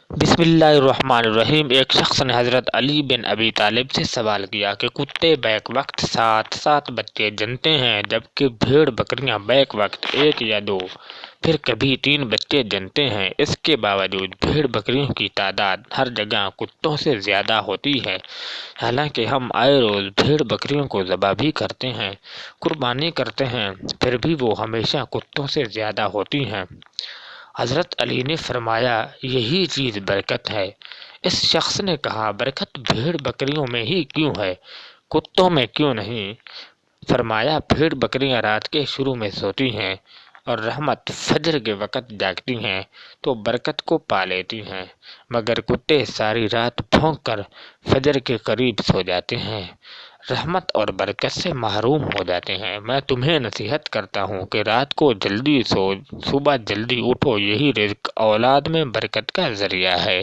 بسم اللہ الرحمن الرحیم۔ ایک شخص نے حضرت علی بن ابی طالب سے سوال کیا کہ کتے بیک وقت 7 بچے جنتے ہیں، جبکہ بھیڑ بکریاں بیک وقت 1 یا 2، پھر کبھی 3 بچے جنتے ہیں۔ اس کے باوجود بھیڑ بکریوں کی تعداد ہر جگہ کتوں سے زیادہ ہوتی ہے، حالانکہ ہم آئے روز بھیڑ بکریوں کو ذبح بھی کرتے ہیں، قربانی کرتے ہیں، پھر بھی وہ ہمیشہ کتوں سے زیادہ ہوتی ہیں۔ حضرت علی نے فرمایا، یہی چیز برکت ہے۔ اس شخص نے کہا، برکت بھیڑ بکریوں میں ہی کیوں ہے، کتوں میں کیوں نہیں؟ فرمایا، بھیڑ بکریاں رات کے شروع میں سوتی ہیں اور رحمت فجر کے وقت جاگتی ہیں تو برکت کو پا لیتی ہیں، مگر کتے ساری رات بھونک کر فجر کے قریب سو جاتے ہیں، رحمت اور برکت سے محروم ہو جاتے ہیں۔ میں تمہیں نصیحت کرتا ہوں کہ رات کو جلدی سو، صبح جلدی اٹھو، یہی رزق اولاد میں برکت کا ذریعہ ہے۔